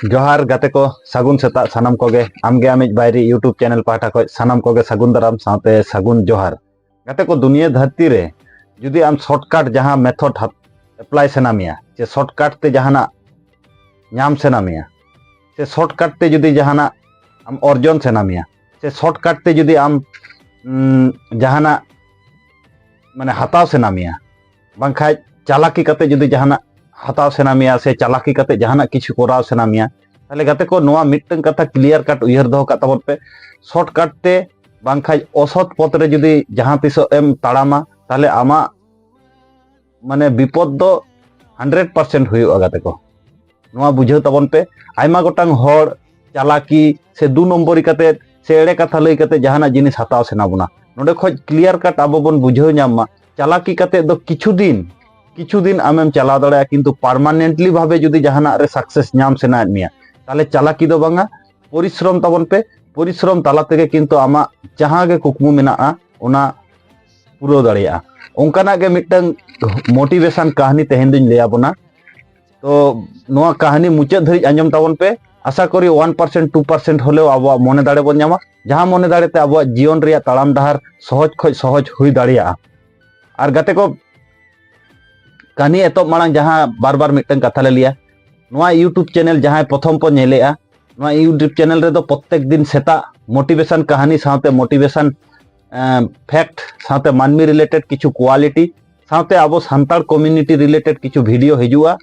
जोहार गाते को सागुन सेता सानाम कोगे आमगे आमिज बायरी यूट्यूब चैनल पाटा को सानाम कोगे सागुन दाराम साथे सागुन जोहार गाते को दुनिया धरती रे जुदी आम शॉर्टकट जहां मेथड अप्लाई सेनामिया जे शॉर्टकट ते जहाना नाम सेनामिया से शॉर्टकट ते जुदी जहाना आम अर्जन सेनामिया से शॉर्टकट ते जुदी आम जहाना माने हताव सेनामिया बांखाय चालाकी कते जुदी जहाना हताव सेनामिया से चालाकी कते जहाना किछु कोराव सेनामिया ताले गाते को नोआ मिट्टन कथा क्लियर कट उयहर दो का तबन पे शॉर्टकट ते बांखाय असत पथ रे जुदी जहां तिस एम ताड़ामा ताले आमा माने विपद दो 100% हुयो गाते को नोआ बुझाव तबन पे आयमा गोटांग हर चालाकी से 2 नंबरी कते से एड़े कथा लई कते जहाना जिनिस हताव सेनाबुना नोडे खोज क्लियर कट आबो बन बुझाव नामा चालाकी कते दो किछु दिन आमेम चलाव दाड़ा किंतु परमानेंटली भावे जुदी जहाना रे सक्सेस नाम सेना मिया ताले चालाकी दो बांगा परिश्रम तबन पे परिश्रम ताला तेगे किंतु आमा जहां गे कुकमु मेनाआ ओना पुरो दाड़िया ओंकाना गे मिटन मोटिवेशन कहानी तेहेन दिन लेया बना तो नोआ कहानी मुचाद धरि आंजम तबन पे आशा करी 1% 2% होले आबो मने दाड़े बन नामा जहां मने दाड़े ते आबो जीवन रिया ताड़ाम डहार सहज खoj सहज हुई दाड़िया आर गाते को कहानी एतो मांग जहां बार बार मिटन कथा ले लिया नोआ यूट्यूब चैनल जहां प्रथम को नेलेआ नोआ यूट्यूब चैनल रे दो प्रत्येक दिन सेता मोटिवेशन कहानी साथे मोटिवेशन फैक्ट साथे मानमी रिलेटेड किछु क्वालिटी साथे आबो सांतार कम्युनिटी रिलेटेड किछु वीडियो हिजुआ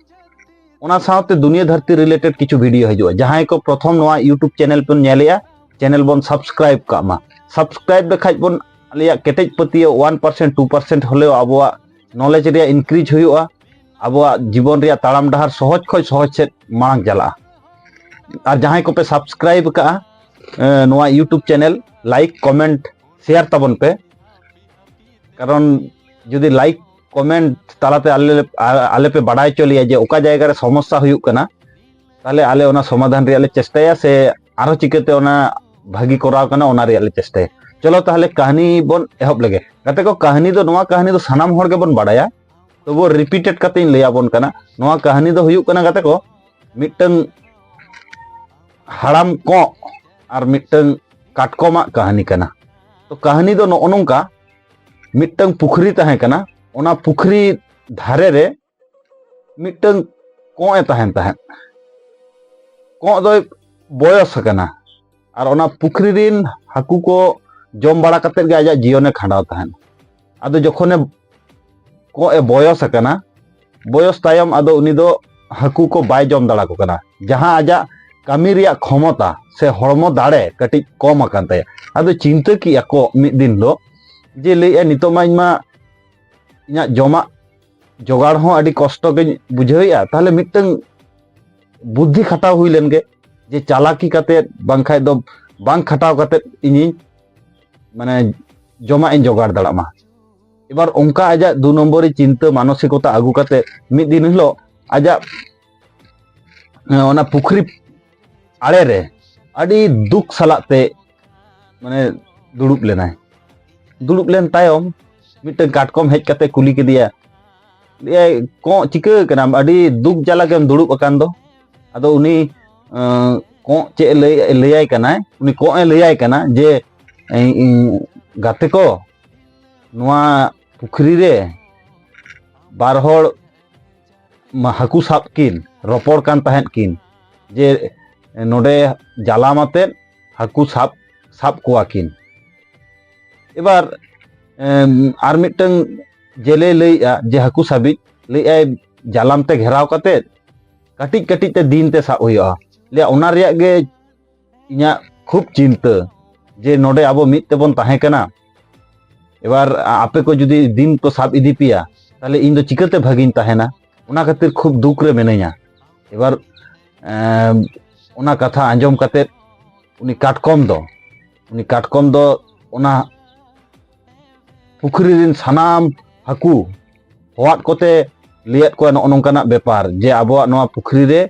ओना साथे दुनिया धरती रिलेटेड किछु वीडियो हिजुआ जहां को प्रथम नोआ यूट्यूब चैनल पर नेलेआ चैनल बन सब्सक्राइब कामा सब्सक्राइब देखाज बन आलिया केटेज पतियो 1% 2% होले आबोआ नॉलेज रिया इनक्रीज हुआ अब जीवन रिया ताड़ाम डहार सहज खoj सहज से मांग चला और जहां को पे सब्सक्राइब का नोआ YouTube channel like comment share तबन पे कारण जुदी लाइक कमेंट तालाते आले पे बाड़ाय चलिया जे ओका जायगा रे समस्या हुयुक कना ताले आले ओना समाधान रिया ले चेष्टाया से आरो चिकेते ओना भागी कराव कना ओना रिया ले चेष्टाया चलो ताहले कहानी बन एहब लगे गाते को कहानी दो सानाम होड़ के बन बाड़ाया तो वो रिपीटेड कते इन लया बन कना नोआ कहानी दो हुयुक कना गाते को मिटन हड़ाम को और मिटन काटकोमा कहानी कना तो कहानी दो नोनोंका मिटन पुखरी तहे कना ओना पुखरी धारे रे मिटन को ए तहेन तहेन को दो बयस कना और ओना पुखरी रिन हाकू को जम बड़ा कते गे आजा जीवने खांडाव तहन आदो जखने को ए बयस कना बयस तायम आदो उनी दो हाकू को बाय जम दाड़ा को कना जहां आजा कामी रिया क्षमता से हड़मो दाड़े कटी कम आकान ताया आदो चिंता की को मिद दिन दो जे ले नितो मा इना जमा जोगाड़ हो अडी कष्ट के बुझाइया ताहले मिटन बुद्धि खटाव हुई लेनगे जे चालाकी कते बांखाय दो बांग खटाव कते इनी माने जमा इन जोगाड़ दाड़ामा एबार ओंका आजा 2 नंबरी चिंता मानसिकता आगु कते मिद दिन हिलो आजा ओना पुखरी आड़े रे अडी दुख सलाते माने दुड़ुब लेन तायम मिटन काटकम हेज कते कुली केदिया ले को चिका कना अडी दुख जाला केम दुड़ुब अकान दो आदो उनी को चे लैयाय कना उनी को ए लैयाय कना जे गाते को नोआ पुखरी रे बार होड़ हाकू साब किन रोपड़ कान तहन किन जे नोडे जाला माते हाकू साब कोआ किन एबार आर मिटन जेले लैया जे हाकू साबि लैया जालाम ते घेराव कते कटिज कटिज ते दिन ते साब हुआ ले ओना रिया गे इना खूब चिंता जे नोडे आबो मिद तेबन ताहे कना एबार आपे को जुदी दिन को साब इदी पिया ताले इन दो चिकाते भागिन ताहेना ओना खातिर खूब दुख रे मेनैया एबार ओना कथा आंजम कते उनी काटकम दो ओना पुखरी दिन सानाम हाकू होवात कोते लियत को नोंकाना बेपार जे आबो नोआ पुखरी रे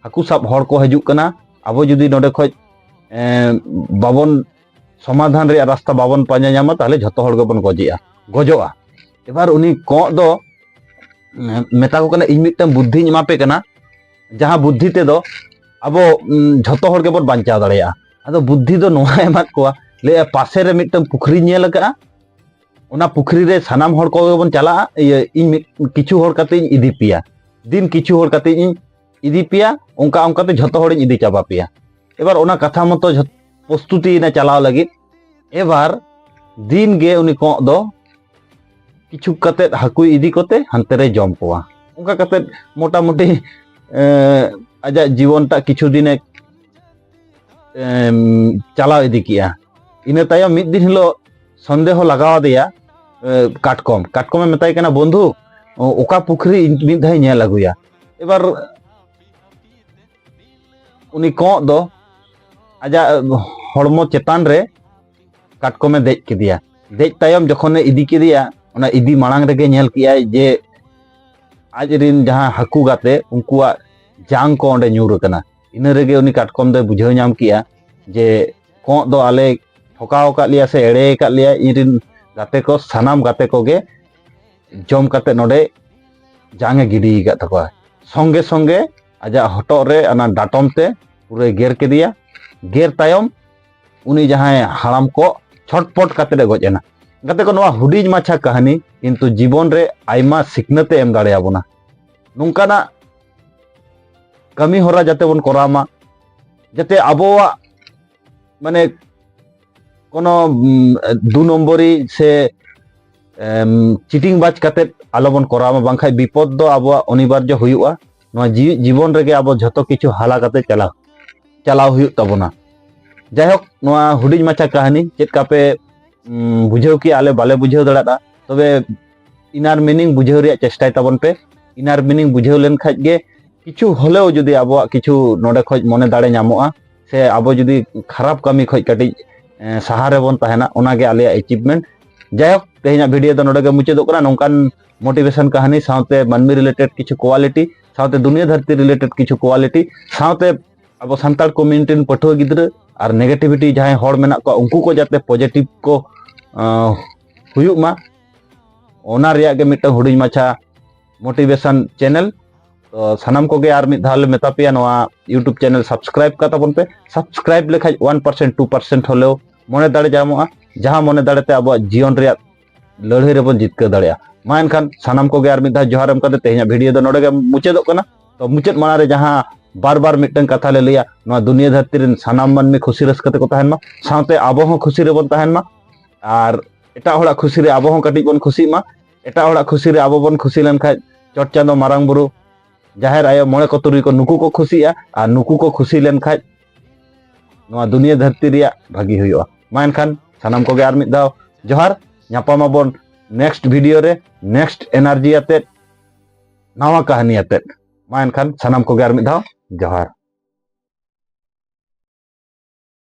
हाकू साब हड़ को हजुक कना आबो जुदी नोडे खoj बाबन समाधान रे रास्ता बाबन पांजा नामा ताहले झतो हड़ गबन गजोआ एबार उनी को दो मेता को कना इन मिटन बुद्धि एमापे कना जहां बुद्धि ते दो abo jhoto hor gebon banchaw dareya ado buddhi do noa emat kowa le pase re mitang pukhri nyel ka ona pukhri re sanam hor ko gebon chala इन किछु हर कते इदी पिया दिन किछु हर कते इदी पिया उनका उनका ते झतो हर इदी चाबा पिया एबार ओना कथा मतो प्रस्तुति ना चलाव लगी एबार दिन गे उनी को दो किछु कते हाकु इदी कोते हंते रे जम कोवा उनका कते मोटा मोटी आजा जीवन ता किछु दिने चलाव इदी किया इने तायम मिद दिन हिलो संदेह लगाव दिया काटकम काटकमे मेताय कना बंधु ओका पुखरी मिद धाय नेल अगुया एबार उनी को दो आजा हड़मो चेतान रे काटकमे देज किदिया देज तायम जखने इदी किदिया ओना इदी मांग रेगे नेल किया जे आज रिन जहां हाकू गाते उनकुआ जांग को ओंडे ᱧᱩᱨ कना इन रेगे उनी काटकम दे बुझाव नाम किया जे को दो आले ठोकाव का लिया से एड़े का लिया इरिन गाते को सानाम गाते को गे जम काते नोडे जांगे गिडी का तकोआ संगे संगे आजा हटो रे अना डाटम ते पूरे गेर के दिया गेर तायम उनी जहां हाराम को छटपट काते रे गजना गाते को नवा हुडीज माछा कहानी किंतु जीवन रे आइमा सिकनते एम दाड़े आबोना नुंकाना कमी होरा जाते बन करामा जाते आबोवा माने कोनो दु नम्बरी से चिटिंग बाज काते आलोबन करामा बांखाय विपद दो आबो अनिवार्य हुयुआ नवा जीवन रेगे आबो झतो किछु हाला काते चलाव हुयु तबोना जायहक नवा हुडिज माछा कहानी चेत कापे बुझाव कि आले बाले बुझाव दड़ादा तबे इनार मीनिंग बुझाव रिया चेष्टाय ताबन पे इनार मीनिंग बुझाव लेन खाज गे किछु हलेओ जुदी आबो किछु नोडे खज मने दाड़े नामोआ से आबो जुदी खराब कमी खज काटी सहारे बन तहना ओनागे आले अचीवमेंट जायहक तेहना वीडियो दो नोडे मुचादो कना नोंकान मोटिवेशन कहानी साथे मानमी रिलेटेड किछु क्वालिटी साथे दुनिया धरती रिलेटेड किछु क्वालिटी साथे अब सान्ताड़ कम्युनिटी पठुआ गिद्रा और नेगेटिविटी जहां हड़ मेना को उनको को जाते पॉजिटिव को हुयुक मा ओना रिया गे मिट हुडिज माछा मोटिवेशन चैनल तो सानाम को गे आर मिद धाल मेता पेया नोआ यूट्यूब चैनल सब्सक्राइब का ताबन पे सब्सक्राइब लेखाज 1% 2% होलेओ मने दाड़े जामोआ जहां मने दाड़ेते अब जीवन रिया लड़ाई रेबन जितका दाड़ेया मा एनखान सानाम को गे आर मिद धा जोहार एम कते तेहना वीडियो दो नोडे गे मुचादो कना तो मुचाद माना रे जहां बार बार मिटन कथा ले लिया नोआ दुनिया धरती रिन सानाम मानमी खुशी रस्कते को तहन मा साथे आबो हो खुशी रेबन तहन मा आर एटा होड़ा खुशी रे आबो हो कटी बन खुशी मा एटा होड़ा खुशी रे आबो बन खुशी लेन खाय चट चांदो मारांग बुरु जाहेर आयो मोड़े को तुरी को नुकु को खुशिया और नुकु को खुशी लेन खाय नोआ दुनिया धरती रिया भागी हुयुआ मा एनखान सानाम को गे आर मिद दाव जोहार ᱧᱟᱯᱟᱢ ᱟᱵᱚᱱ नेक्स्ट वीडियो रे नेक्स्ट एनर्जी आते नवा कहानी आते मा एनखान सानाम को गे आर मिद दाव जोहार।